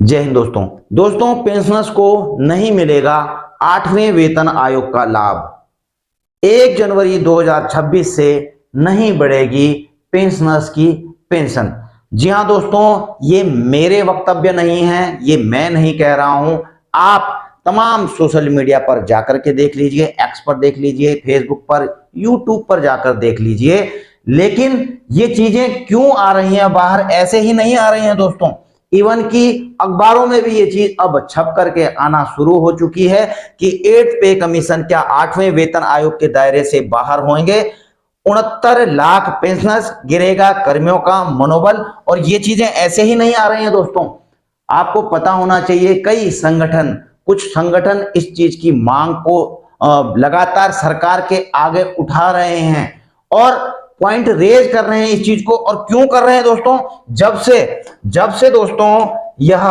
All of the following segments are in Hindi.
जय हिंद दोस्तों। पेंशनर्स को नहीं मिलेगा 8वें वेतन आयोग का लाभ। 1 जनवरी 2026 से नहीं बढ़ेगी पेंशनर्स की पेंशन। जी हां दोस्तों, ये मेरे वक्तव्य नहीं है, ये मैं नहीं कह रहा हूं। आप तमाम सोशल मीडिया पर जाकर के देख लीजिए, एक्स पर देख लीजिए, फेसबुक पर, यूट्यूब पर जाकर देख लीजिए। लेकिन ये चीजें क्यों आ रही हैं बाहर? ऐसे ही नहीं आ रही हैं दोस्तों। इवन की अखबारों में भी ये चीज अब छप करके आना शुरू हो चुकी है कि 8th पे कमीशन क्या 8वें वेतन आयोग के दायरे से बाहर होंगे। 69 लाख पेंशनर्स, गिरेगा कर्मियों का मनोबल। और ये चीजें ऐसे ही नहीं आ रही हैं दोस्तों, आपको पता होना चाहिए कुछ संगठन इस चीज की मांग को लगातार सरकार के आगे उठा रहे हैं और पॉइंट रेज कर रहे हैं इस चीज को। और क्यों कर रहे हैं दोस्तों? जब से दोस्तों यह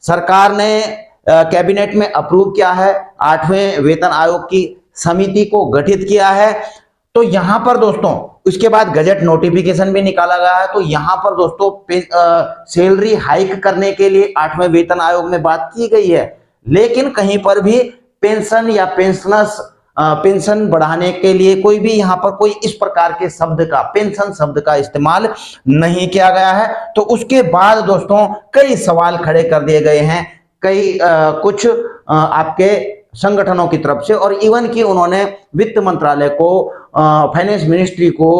सरकार ने कैबिनेट में अप्रूव किया है, 8वें वेतन आयोग की समिति को गठित किया है, तो यहां पर दोस्तों उसके बाद गजट नोटिफिकेशन भी निकाला गया है। तो यहां पर दोस्तों सैलरी हाइक करने के लिए 8वें वेतन आयोग में बात की गई है, लेकिन कहीं पर भी पेंशन या पेंशन बढ़ाने के लिए कोई भी यहां पर कोई इस प्रकार के शब्द का, पेंशन शब्द का इस्तेमाल नहीं किया गया है। तो उसके बाद दोस्तों कई सवाल खड़े कर दिए गए हैं कुछ आपके संगठनों की तरफ से, और इवन की उन्होंने वित्त मंत्रालय को, फाइनेंस मिनिस्ट्री को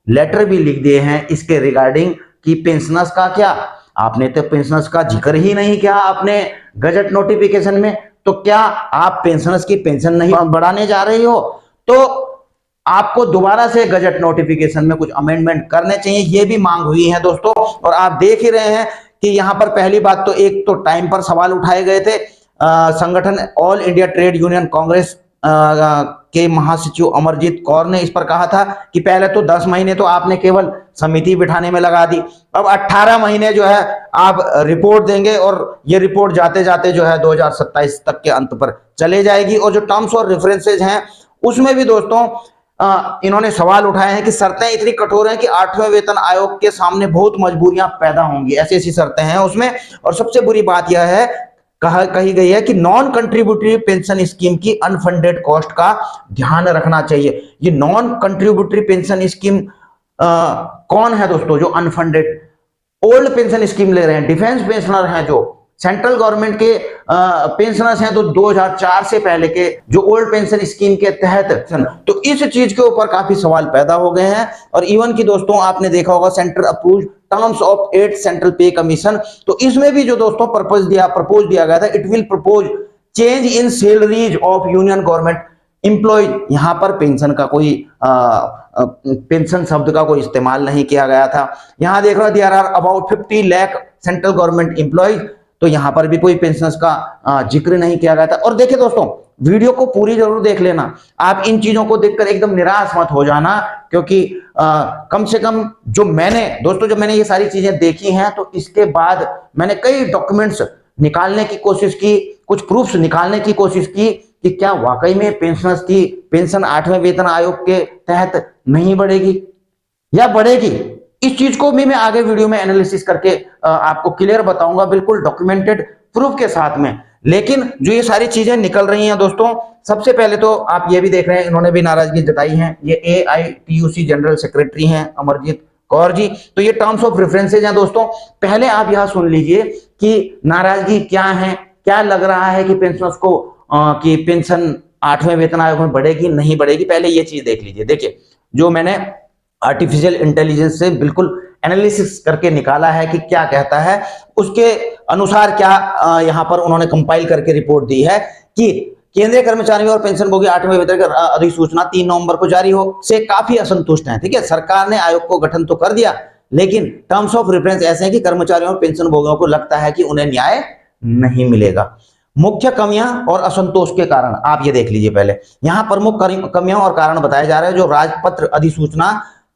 लेटर भी लिख दिए हैं इसके रिगार्डिंग कि पेंशनर्स का क्या, आपने तो पेंशनर्स का जिक्र ही नहीं किया आपने गजट नोटिफिकेशन में, तो क्या आप पेंशनर्स की पेंशन नहीं बढ़ाने जा रही हो? तो आपको दोबारा से गजट नोटिफिकेशन में कुछ अमेंडमेंट करने चाहिए, ये भी मांग हुई है दोस्तों। और आप देख ही रहे हैं कि यहां पर पहली बात तो एक तो टाइम पर सवाल उठाए गए थे। संगठन all India trade union Congress के महासचिव अमरजीत कौर ने इस पर कहा था कि पहले तो 10 महीने तो आपने केवल समिति बिठाने में लगा दी, अब 18 महीने जो है आप रिपोर्ट देंगे, और ये रिपोर्ट जाते जाते जो है 2027 तक के अंत पर चले जाएगी। और जो टर्म्स और रेफरेंसेज हैं उसमें भी दोस्तों इन्होंने सवाल उठाए हैं कि शर्तें इतनी कठोर हैं कि 8वें वेतन आयोग के सामने बहुत मजबूरियां पैदा होंगी, ऐसी ऐसी शर्तें हैं उसमें। और सबसे बुरी बात यह है, कही गई है कि नॉन कंट्रीब्यूटरी पेंशन स्कीम की अनफंडेड कॉस्ट का ध्यान रखना चाहिए। ये नॉन कंट्रीब्यूटरी पेंशन स्कीम कौन है दोस्तों? जो अनफंडेड ओल्ड पेंशन स्कीम ले रहे हैं, डिफेंस पेंशनर हैं, जो सेंट्रल गवर्नमेंट के पेंशनर्स हैं, तो 2004 से पहले के जो ओल्ड पेंशन स्कीम के तहत, तो इस चीज के ऊपर काफी सवाल पैदा हो गए हैं। और इवन की दोस्तों आपने देखा होगा centre approve terms of 8th central pay commission, तो इसमें भी जो दोस्तों प्रपोज दिया गया था, it will propose change in salaries of union government employ. यहां पर पेंशन का कोई पेंशन शब्द का कोई इस्तेमाल नहीं किया गया था। यहां देख रहे there are about 50 lakh central government employ, तो यहां पर भी कोई पेंशनर्स का जिक्र नहीं किया गया था। और देखिए दोस्तों, वीडियो को पूरी जरूर देख लेना, आप इन चीजों को देखकर एकदम निराश मत हो जाना, क्योंकि कम से कम जब मैंने ये सारी चीजें देखी हैं, तो इसके बाद मैंने कई डॉक्यूमेंट्स निकालने की कोशिश की, कुछ प्रूफ्स निकालने की कोशिश की कि क्या वाकई में पेंशनर्स की पेंशन 8वें वेतन आयोग के तहत नहीं बढ़ेगी या बढ़ेगी। इस चीज को भी मैं आगे वीडियो में एनालिसिस करके आपको क्लियर बताऊंगा, बिल्कुल डॉक्यूमेंटेड प्रूफ के साथ में। लेकिन जो ये सारी चीजें निकल रही हैं दोस्तों, सबसे पहले तो आप ये भी देख रहे हैं, इन्होंने भी नाराजगी जताई है। ये AITUC जनरल सेक्रेटरी हैं अमरजीत कौर जी। तो ये टर्म्स ऑफ रेफरेंसेज हैं दोस्तों, पहले आप यह सुन लीजिए कि नाराजगी क्या है, क्या लग रहा है कि पेंशनर्स को कि पेंशन 8वें वेतन आयोग में बढ़ेगी नहीं बढ़ेगी। पहले ये चीज देख लीजिए। देखिए, जो मैंने आर्टिफिशियल इंटेलिजेंस से बिल्कुल एनालिसिस करके निकाला है कि क्या कहता है, उसके अनुसार क्या यहां पर उन्होंने कंपाइल करके रिपोर्ट दी है कि केंद्रीय कर्मचारियों और पेंशनभोगी 8वें वेतन अधिसूचना 3 नवंबर को जारी हो से काफी असंतुष्ट हैं। ठीक है, सरकार ने आयोग को गठन तो कर दिया, लेकिन टर्म्स ऑफ रेफरेंस ऐसे हैं कि कर्मचारियों और पेंशनभोगियों को लगता है कि उन्हें न्याय नहीं मिलेगा। मुख्य कमियां और असंतोष के कारण आप ये देख लीजिए। पहले यहां प्रमुख कमियां और कारण बताए जा रहे हैं, जो राजपत्र अधिसूचना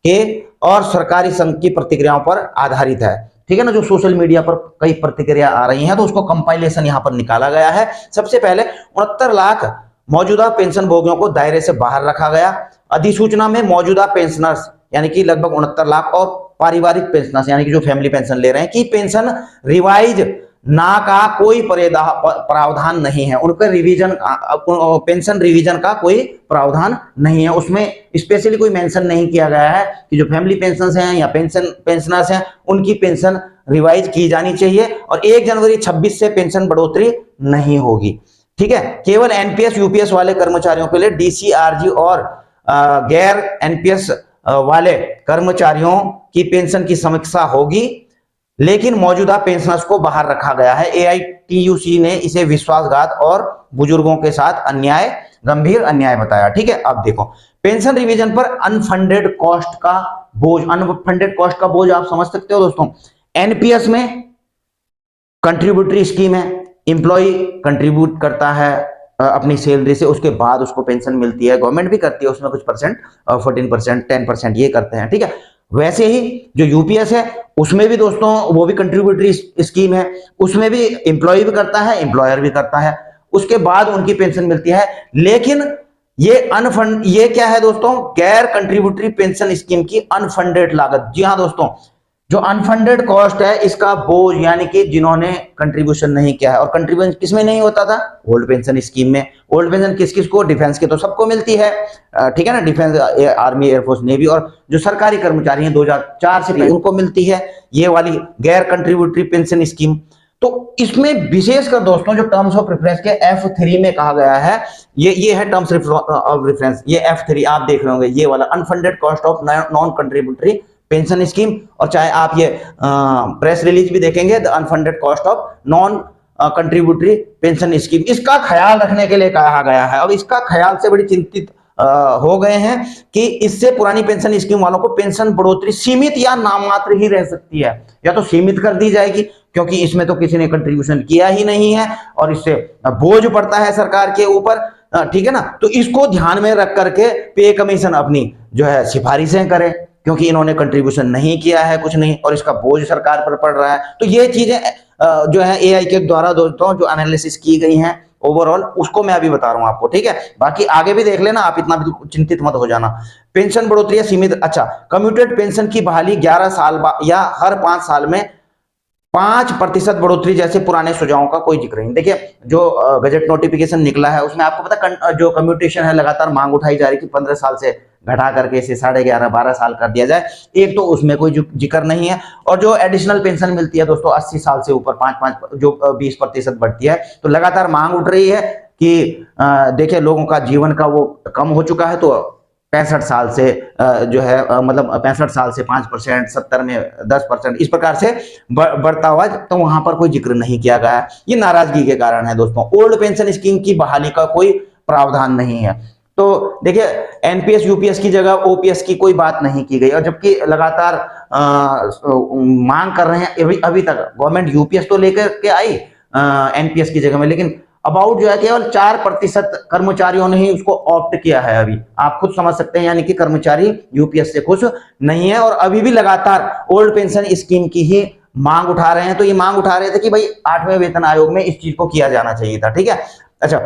के और सरकारी संघ की प्रतिक्रियाओं पर आधारित है। ठीक है ना, जो सोशल मीडिया पर कई प्रतिक्रिया आ रही हैं, तो उसको कंपाइलेशन यहां पर निकाला गया है। सबसे पहले 69 लाख मौजूदा पेंशन भोगियों को दायरे से बाहर रखा गया। अधिसूचना में मौजूदा पेंशनर्स यानी कि लगभग 69 लाख और पारिवारिक पेंशनर्स यानी कि जो फैमिली पेंशन ले रहे हैं की पेंशन रिवाइज ना का कोई प्रावधान नहीं है, उनका रिवीजन पेंशन रिवीजन का कोई प्रावधान नहीं है। उसमें स्पेशली कोई मेंशन नहीं किया गया है कि जो फैमिली पेंशन हैं या पेंशनर्स हैं उनकी पेंशन रिवाइज की जानी चाहिए और 1 जनवरी 26 से पेंशन बढ़ोतरी नहीं होगी। ठीक है, केवल एनपीएस यूपीएस वाले कर्मचारियों के लिए डीसीआरजी और गैर एनपीएस वाले कर्मचारियों की पेंशन की समीक्षा होगी, लेकिन मौजूदा पेंशनर्स को बाहर रखा गया है। एआईटीयूसी ने इसे विश्वासघात और बुजुर्गों के साथ अन्याय, गंभीर अन्याय बताया। ठीक है, अब देखो पेंशन रिवीजन पर अनफंडेड कॉस्ट का बोझ, अनफंडेड कॉस्ट का बोझ आप समझ सकते हो दोस्तों। एनपीएस में कंट्रीब्यूटरी स्कीम है, इंप्लॉय कंट्रीब्यूट करता है अपनी सैलरी से, उसके बाद उसको पेंशन मिलती है, गवर्नमेंट भी करती है उसमें कुछ परसेंट, 14%, 10% ये करते हैं। ठीक है, वैसे ही जो यूपीएस है उसमें भी दोस्तों वो भी कंट्रीब्यूटरी स्कीम है, उसमें भी इंप्लॉय भी करता है, एम्प्लॉयर भी करता है, उसके बाद उनकी पेंशन मिलती है। लेकिन ये क्या है दोस्तों, गैर कंट्रीब्यूटरी पेंशन स्कीम की अनफंडेड लागत। जी हाँ दोस्तों, जो अनफंडेड कॉस्ट है इसका बोझ, यानी कि जिन्होंने कंट्रीब्यूशन नहीं किया है, और कंट्रीब्यूशन किसमें नहीं होता था, ओल्ड पेंशन स्कीम में। ओल्ड पेंशन किस किस को, डिफेंस के तो सबको मिलती है, ठीक है ना, डिफेंस, आर्मी, एयरफोर्स, नेवी, और जो सरकारी कर्मचारी हैं 2004 से उनको मिलती है ये वाली गैर कंट्रीब्यूटरी पेंशन स्कीम। तो इसमें विशेषकर दोस्तों जो टर्म्स ऑफ रेफरेंस के F3 में कहा गया है, ये है टर्म्स ऑफ रेफरेंस, ये F3 आप देख रहे होंगे, ये वाला unfunded cost of non contributory pension scheme. और चाहे आप ये प्रेस रिलीज भी देखेंगे, the unfunded cost of non contributory pension scheme, इसका ख्याल रखने के लिए कहा गया है। अब इसका ख्याल से बड़ी चिंतित हो गए हैं कि इससे पुरानी पेंशन स्कीम वालों को पेंशन बढ़ोतरी सीमित या नाममात्र ही रह सकती है, या तो सीमित कर दी जाएगी क्योंकि इसमें तो किसी ने कंट्रीब्यूशन किया ही नहीं है और इससे बोझ पड़ता है सरकार के ऊपर, ठीक है ना। तो इसको ध्यान में रख करके पे कमीशन अपनी जो है सिफारिशें करे, क्योंकि इन्होंने कंट्रीब्यूशन नहीं किया है कुछ नहीं, और इसका बोझ सरकार पर पड़ रहा है। तो ये चीजें जो है एआई के द्वारा दोस्तों जो एनालिसिस की गई हैं ओवरऑल, उसको मैं अभी बता रहा हूं आपको, ठीक है। बाकी आगे भी देख लेना आप, इतना भी चिंतित मत हो जाना। पेंशन बढ़ोतरी सीमित, अच्छा, कम्यूटेड पेंशन की बहाली 11 साल या हर 5 साल में 5% बढ़ोतरी जैसे पुराने सुझावों का कोई जिक्र नहीं। देखिए जो गजट नोटिफिकेशन निकला है उसमें आपको पता जो कम्यूटेशन है लगातार मांग उठाई जा रही थी, 15 साल से घटा करके इसे 11.5-12 साल कर दिया जाए, एक तो उसमें कोई जिक्र नहीं है। और जो एडिशनल पेंशन मिलती है दोस्तों 80 साल से ऊपर 5 जो 20% बढ़ती है, तो लगातार मांग उठ रही है कि देखिए लोगों का जीवन का वो कम हो चुका है, तो 65 साल से जो है मतलब 65 साल से 5%, 70 में 10%, इस प्रकार से बढ़ता हुआ, तो वहां पर कोई जिक्र नहीं किया गया है। ये नाराजगी के कारण है दोस्तों। ओल्ड पेंशन स्कीम की बहाली का कोई प्रावधान नहीं है। तो देखिए एनपीएस यूपीएस की जगह ओपीएस की कोई बात नहीं की गई, और जबकि लगातार मांग कर रहे हैं अभी तक गवर्नमेंट यूपीएस तो लेकर के आई एनपीएस की जगह में, लेकिन अबाउट जो है केवल 4% कर्मचारियों ने ही उसको ऑप्ट किया है। अभी आप खुद समझ सकते हैं, यानी कि कर्मचारी यूपीएस से खुश नहीं है और अभी भी लगातार ओल्ड पेंशन स्कीम की ही मांग उठा रहे हैं। तो ये मांग उठा रहे थे कि भाई 8वें वेतन आयोग में इस चीज को किया जाना चाहिए था, ठीक है। अच्छा,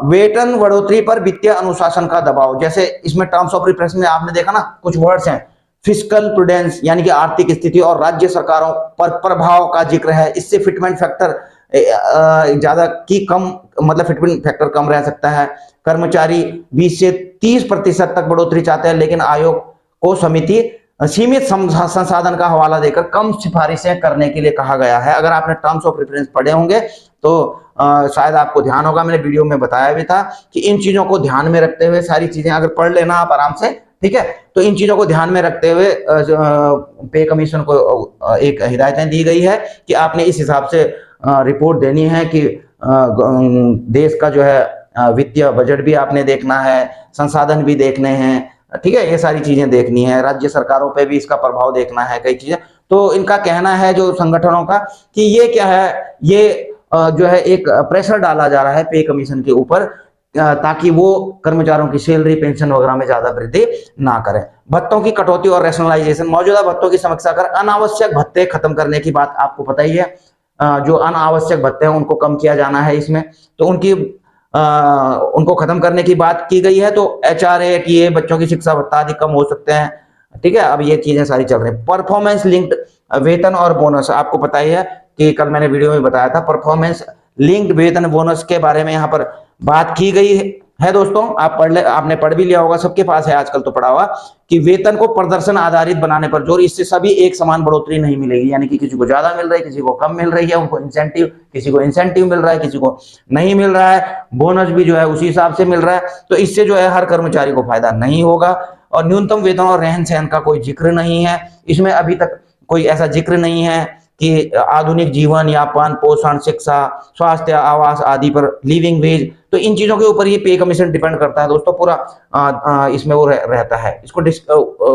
वेतन बढ़ोतरी पर वित्तीय अनुशासन का दबाव, जैसे इसमें टर्म्स ऑफ रेफरेंस में आपने देखा ना कुछ वर्ड्स हैं, फिस्कल प्रूडेंस यानी कि आर्थिक स्थिति और राज्य सरकारों पर प्रभाव का जिक्र है। इससे फिटमेंट फैक्टर ज्यादा की कम, मतलब फिटमेंट फैक्टर कम रह सकता है। कर्मचारी 20 से 30% तक बढ़ोतरी चाहते हैं, लेकिन आयोग को समिति सीमित संसाधन का हवाला देकर कम सिफारिशें करने के लिए कहा गया है। अगर आपने टर्म्स ऑफ रेफरेंस पढ़े होंगे तो शायद आपको ध्यान होगा, मैंने वीडियो में बताया भी था कि इन चीजों को ध्यान में रखते हुए सारी चीजें अगर पढ़ लेना आप आराम से, ठीक है, तो इन चीजों को ध्यान में रखते हुए पे कमीशन को एक हिदायतें दी गई है कि आपने इस हिसाब से रिपोर्ट देनी है कि देश का जो है वित्तीय बजट भी आपने देखना है, संसाधन भी देखने हैं, ठीक है, ये सारी चीजें देखनी है, राज्य सरकारों पे भी इसका प्रभाव देखना है, कई चीजें। तो इनका कहना है जो संगठनों का कि ये क्या है, ये जो है एक प्रेशर डाला जा रहा है पे कमीशन के ऊपर, ताकि वो कर्मचारियों की सैलरी पेंशन वगैरह में ज्यादा वृद्धि ना करें। भत्तों की कटौती और रैशनलाइजेशन, मौजूदा भत्तों की समीक्षा कर अनावश्यक भत्ते खत्म करने की बात आपको पता ही है। जो अनावश्यक भत्ते हैं उनको कम किया जाना है इसमें, तो उनको खत्म करने की बात की गई है। तो HRA, TA, बच्चों की शिक्षा भत्ता आदि कम हो सकते हैं, ठीक है। अब ये चीजें सारी चल रही हैं। परफॉर्मेंस लिंक्ड वेतन और बोनस, आपको पता ही है कि कल मैंने वीडियो में बताया था, परफॉर्मेंस लिंक्ड वेतन बोनस के बारे में यहाँ पर बात की गई है दोस्तों। आप पढ़ ले, आपने पढ़ भी लिया होगा, सबके पास है आजकल तो पढ़ा हुआ, कि वेतन को प्रदर्शन आधारित बनाने पर जोर, इससे सभी एक समान बढ़ोतरी नहीं मिलेगी, यानी कि किसी को ज्यादा मिल रही है, किसी को कम मिल रही है, उनको इंसेंटिव, किसी को इंसेंटिव मिल रहा है, किसी को नहीं मिल रहा है, बोनस भी जो है उसी हिसाब से मिल रहा है, तो इससे जो है हर कर्मचारी को फायदा नहीं होगा। और न्यूनतम वेतन और रहन सहन का कोई जिक्र नहीं है इसमें, अभी तक कोई ऐसा जिक्र नहीं है कि आधुनिक जीवन यापन, पोषण, शिक्षा, स्वास्थ्य, आवास आदि पर लिविंग वेज, तो इन चीजों के ऊपर ये पे कमीशन डिपेंड करता है दोस्तों, पूरा इसमें वो रहता है, इसको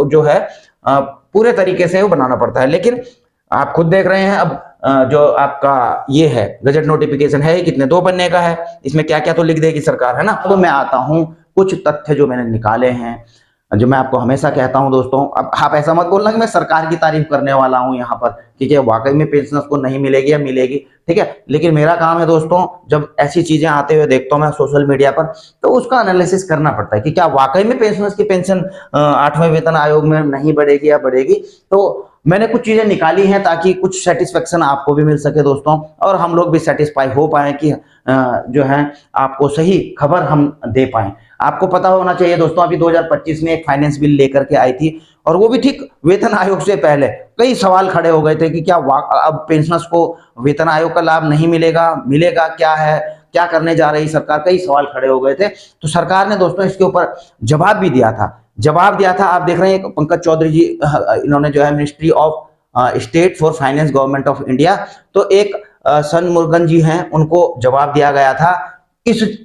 जो है पूरे तरीके से वो बनाना पड़ता है। लेकिन आप खुद देख रहे हैं अब जो आपका ये है गजट नोटिफिकेशन है, कितने 2 पन्ने का है, इसमें क्या क्या तो लिख देगी सरकार, है ना। तो मैं आता हूं कुछ तथ्य जो मैंने निकाले हैं, जो मैं आपको हमेशा कहता हूं दोस्तों। अब आप ऐसा मत बोलना कि मैं सरकार की तारीफ करने वाला हूं यहाँ पर, ठीक है, वाकई में पेंशनर्स को नहीं मिलेगी या मिलेगी, ठीक है, लेकिन मेरा काम है दोस्तों, जब ऐसी चीजें आते हुए देखता हूं मैं सोशल मीडिया पर, तो उसका एनालिसिस करना पड़ता है कि क्या वाकई में पेंशनर्स की पेंशन 8वें वेतन आयोग में नहीं बढ़ेगी या बढ़ेगी। तो मैंने कुछ चीजें निकाली हैं ताकि कुछ सेटिस्फेक्शन आपको भी मिल सके दोस्तों, और हम लोग भी सेटिस्फाई हो पाए कि जो है आपको सही खबर हम दे पाए। आपको पता होना चाहिए दोस्तों, अभी 2025 में एक फाइनेंस बिल लेकर के आई थी, और वो भी ठीक वेतन आयोग से पहले कई सवाल खड़े हो गए थे कि क्या अब पेंशनर्स को वेतन आयोग का लाभ नहीं मिलेगा, मिलेगा, क्या है, क्या करने जा रही सरकार, कई सवाल खड़े हो गए थे। तो सरकार ने दोस्तों इसके ऊपर जवाब भी दिया था, आप देख रहे हैं पंकज चौधरी जी, इन्होंने जो है ministry of state for finance government of India, तो एक सनमुर्गन जी हैं, उनको जवाब दिया गया था,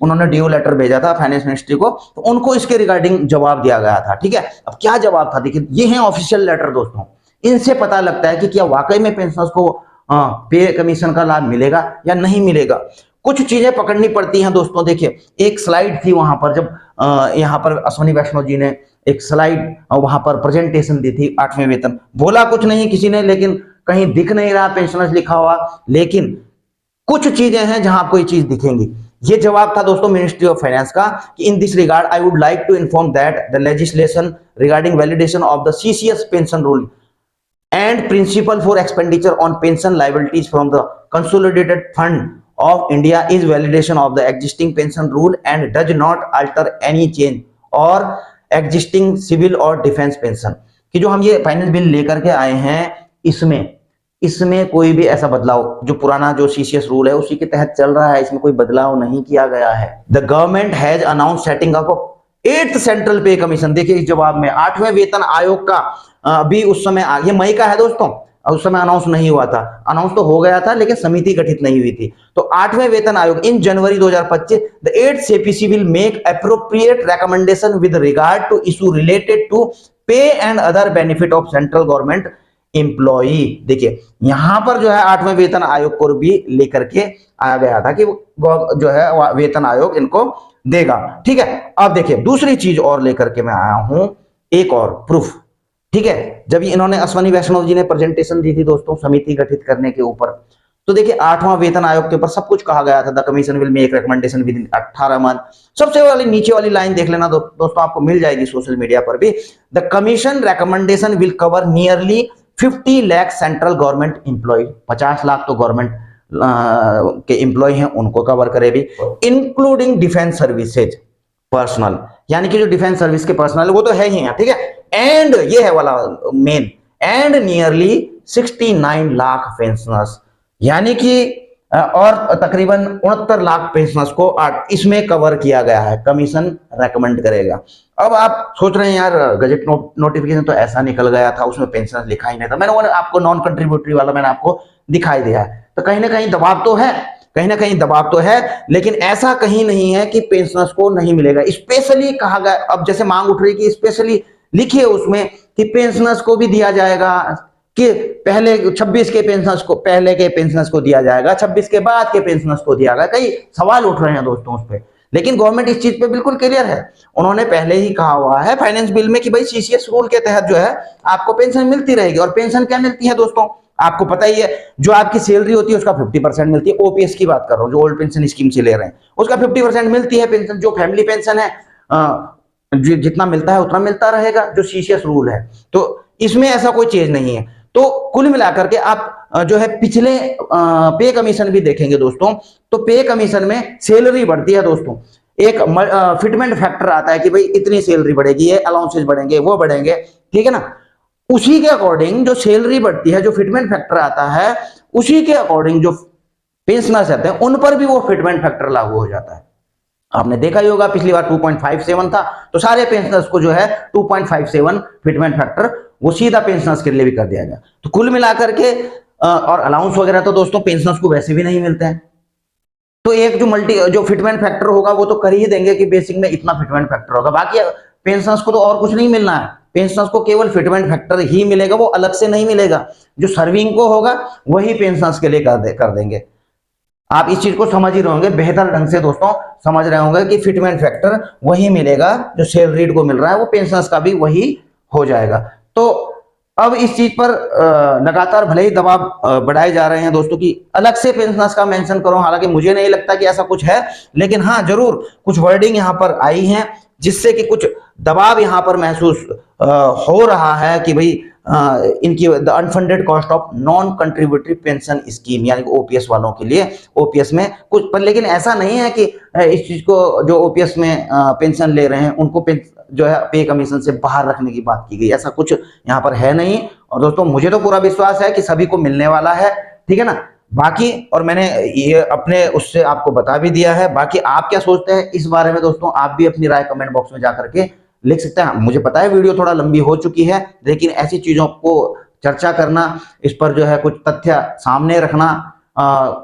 उन्होंने ड्यू लेटर भेजा था फाइनेंस मिनिस्ट्री को, तो उनको इसके रिगार्डिंग जवाब दिया गया था, ठीक है। अब क्या जवाब था देखिए, ये है ऑफिशियल लेटर दोस्तों, इनसे पता लगता है कि क्या वाकई में पेंशनर्स को पे कमीशन का लाभ मिलेगा या नहीं मिलेगा। कुछ चीजें पकड़नी पड़ती हैं दोस्तों। देखिए एक स्लाइड थी वहां पर, जब यहाँ पर अश्विनी वैष्णव जी ने एक स्लाइड वहां पर प्रेजेंटेशन दी थी 8वें वेतन, बोला कुछ नहीं किसी ने, लेकिन कहीं दिख नहीं रहा पेंशनर्स लिखा हुआ, लेकिन कुछ चीजें हैं जहां आपको ये चीज दिखेंगी। ये जवाब था दोस्तों मिनिस्ट्री ऑफ फाइनेंस का कि in this regard I would like to inform that the legislation regarding validation of the CCS pension rule and principle for expenditure on pension liabilities from the consolidated fund of India is validation of the existing pension rule and does not alter any change or existing civil or defense pension। कि जो हम ये फाइनेंस बिल लेकर के आए हैं, इसमें कोई भी ऐसा बदलाव, जो पुराना जो सीसीएस रूल है उसी के तहत चल रहा है, इसमें कोई बदलाव नहीं किया गया है। The government has announce setting up 8th central pay commission. देखिए इस जवाब में 8वें वेतन आयोग का अभी उस समय ये मई का है दोस्तों, उस समय अनाउंस नहीं हुआ था, अनाउंस तो हो गया था लेकिन समिति गठित नहीं हुई थी। तो 8वें वेतन आयोग in January 2025 the 8th CPC will make appropriate recommendation with regard to issue related to pay and other benefit of central government employee. देखिए यहां पर जो है 8वें वेतन आयोग को भी लेकर के आया गया था कि जो है वेतन आयोग इनको देगा, ठीक है। अब देखिए दूसरी चीज और लेकर के मैं आया हूं, एक और प्रूफ, ठीक है। जब इन्होंने अश्विनी वैष्णव जी ने प्रेजेंटेशन दी थी दोस्तों समिति गठित करने के ऊपर, तो देखिए 8वां वेतन आयोग के ऊपर सब कुछ कहा गया था। The commission will make recommendation with in 18 month. सबसे वाली नीचे वाली लाइन देख लेना दोस्तों, आपको मिल जाएगी सोशल मीडिया पर भी। The commission recommendation will cover nearly 50 lakh central government employ, 50 lakh तो गवर्नमेंट के एम्प्लॉय हैं उनको कवर करे भी, इंक्लूडिंग डिफेंस सर्विसेज पर्सनल, यानी कि जो डिफेंस सर्विस के पर्सनल वो तो है ही, ठीक है। एंड ये है वाला main, and nearly 69 lakh pensioners, यानी कि और तकरीबन 69 लाख पेंशनर्स को इसमें कवर किया गया है, कमीशन रेकमेंड करेगा। अब आप सोच रहे हैं यार गजट नोटिफिकेशन तो ऐसा निकल गया था, उसमें पेंशन लिखा ही नहीं था, मैंने आपको नॉन कंट्रीब्यूटरी वाला मैंने आपको दिखाई दिया है, तो कहीं ना कहीं दबाव तो है, कहीं ना कहीं दबाव तो है, लेकिन ऐसा कहीं नहीं है कि पेंशनर्स को नहीं मिलेगा। स्पेशली कहा गया, अब जैसे मांग उठ रही कि स्पेशली लिखिए उसमें कि पेंशनर्स को भी दिया जाएगा, कि पहले 26 के पेंशनर्स को, पहले के पेंशनर्स को दिया जाएगा, 26 के बाद के पेंशनर्स को दिया जाएगा। कई सवाल उठ रहे हैं दोस्तों उस पर, लेकिन गवर्नमेंट इस चीज पे बिल्कुल क्लियर है। उन्होंने पहले ही कहा हुआ है फाइनेंस बिल में कि भाई सीसीएस रूल के तहत जो है आपको पेंशन मिलती रहेगी। और पेंशन क्या मिलती है दोस्तों, आपको पता ही है, जो आपकी सैलरी होती है उसका 50% मिलती है। ओपीएस की बात कर रहा हूं, जो ओल्ड पेंशन स्कीम से ले रहे हैं, उसका 50% मिलती है पेंशन। जो फैमिली पेंशन है जितना मिलता है उतना मिलता रहेगा, जो सीसीएस रूल है। तो इसमें ऐसा कोई चीज नहीं है। तो कुल मिलाकर के आप जो है पिछले पे कमीशन भी देखेंगे दोस्तों, तो पे कमीशन में सैलरी बढ़ती है दोस्तों, एक फिटमेंट फैक्टर आता है कि भाई इतनी सैलरी बढ़ेगी, ये अलाउंसेस बढ़ेंगे, वो बढ़ेंगे, ठीक है ना। उसी के अकॉर्डिंग जो सैलरी बढ़ती है, जो फिटमेंट फैक्टर आता है, उसी के अकॉर्डिंग जो पेंशनर्स आते हैं उन पर भी वो फिटमेंट फैक्टर लागू हो जाता है। आपने देखा ही होगा पिछली बार 2.57 था, तो सारे पेंशनर्स को जो है 2.57 फिटमेंट फैक्टर वो सीधा पेंशनर्स के लिए भी कर दिया गया। तो कुल मिलाकर के और अलाउंस वगैरह तो दोस्तों पेंशनर्स को वैसे भी नहीं मिलते हैं, तो एक जो फिटमेंट फैक्टर होगा वो तो कर ही देंगे कि बेसिक में इतना फिटमेंट फैक्टर होगा, बाकी पेंशनर्स को तो और कुछ नहीं मिलना है, पेंशनर्स को केवल फिटमेंट फैक्टर ही मिलेगा, वो अलग से नहीं मिलेगा, जो सर्विंग को होगा वही पेंशनर्स के लिए कर देंगे। आप इस चीज को समझ ही रहे होंगे बेहतर ढंग से दोस्तों, समझ रहे होंगे कि फिटमेंट फैक्टर वही मिलेगा जो सैलरीड को मिल रहा है, वो पेंशनर्स का भी वही हो जाएगा। तो अब इस चीज पर लगातार भले ही दबाव बढ़ाए जा रहे हैं दोस्तों कि अलग से पेंशनर्स का मेंशन करो, हालांकि मुझे नहीं लगता कि ऐसा कुछ है, लेकिन हाँ जरूर कुछ वर्डिंग यहाँ पर आई है जिससे कि कुछ दबाव यहाँ पर महसूस हो रहा है कि भाई इनकी the unfunded cost of non contributory pension scheme, यानी कि ओपीएस वालों के लिए, ओपीएस में कुछ पर, लेकिन ऐसा नहीं है कि इस चीज को जो ओपीएस में पेंशन ले रहे हैं उनको जो है पे कमीशन से बाहर रखने की बात की गई, ऐसा कुछ यहाँ पर है नहीं। और दोस्तों मुझे तो पूरा विश्वास है कि सभी को मिलने वाला है, ठीक है ना। बाकी और मैंने ये अपने उससे आपको बता भी दिया है, बाकी आप क्या सोचते हैं इस बारे में दोस्तों, आप भी अपनी राय कमेंट बॉक्स में जाकर के लिख सकते हैं। मुझे पता है वीडियो थोड़ा लंबी हो चुकी है, लेकिन ऐसी चीजों को चर्चा करना, इस पर जो है कुछ तथ्य सामने रखना,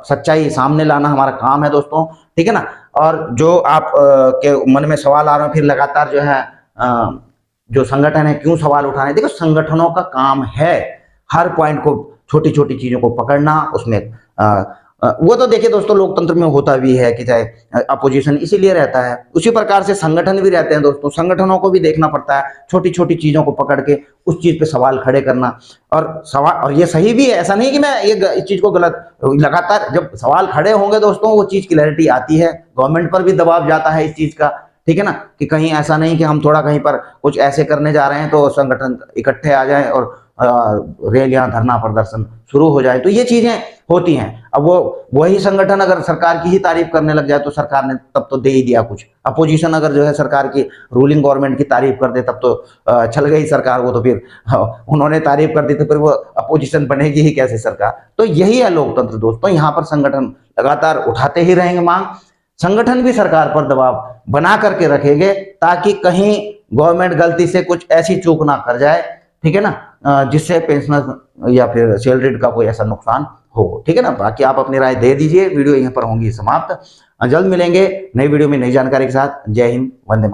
सच्चाई सामने लाना हमारा काम है दोस्तों, ठीक है ना। और जो आप के मन में सवाल आ रहे हैं फिर लगातार जो है जो संगठन है क्यों सवाल उठा रहे हैं, देखो संगठनों का काम है हर पॉइंट को, छोटी छोटी चीजों को पकड़ना, उसमें वो तो देखिए दोस्तों लोकतंत्र में होता भी है कि चाहे अपोजिशन इसीलिए रहता है, उसी प्रकार से संगठन भी रहते हैं दोस्तों, संगठनों को भी देखना पड़ता है छोटी छोटी चीजों को पकड़ के उस चीज पे सवाल खड़े करना, और सवाल, और ये सही भी है, ऐसा नहीं कि मैं ये इस चीज को गलत, लगातार जब सवाल खड़े होंगे दोस्तों वो चीज क्लैरिटी आती है, गवर्नमेंट पर भी दबाव जाता है इस चीज का, ठीक है ना, कि कहीं ऐसा नहीं कि हम थोड़ा कहीं पर कुछ ऐसे करने जा रहे हैं तो संगठन इकट्ठे आ जाए और रैलियां धरना प्रदर्शन शुरू हो जाए, तो ये चीजें होती हैं। अब वो वही संगठन अगर सरकार की ही तारीफ करने लग जाए तो सरकार ने तब तो दे ही दिया कुछ, अपोजिशन अगर जो है सरकार की रूलिंग गवर्नमेंट की तारीफ कर दे तब तो चल गई सरकार, वो तो फिर उन्होंने तारीफ कर दी तो फिर वो अपोजिशन बनेगी ही कैसे सरकार। तो यही है लोकतंत्र दोस्तों, यहाँ पर संगठन लगातार उठाते ही रहेंगे मांग, संगठन भी सरकार पर दबाव बना करके रखेंगे ताकि कहीं गवर्नमेंट गलती से कुछ ऐसी चूक ना कर जाए, ठीक है ना, जिससे पेंशनर या फिर सैलरीड का कोई ऐसा नुकसान हो, ठीक है ना। बाकी आप अपनी राय दे दीजिए, वीडियो यहीं पर होंगी समाप्त, जल्द मिलेंगे नई वीडियो में नई जानकारी के साथ। जय हिंद, वंदे मातरम।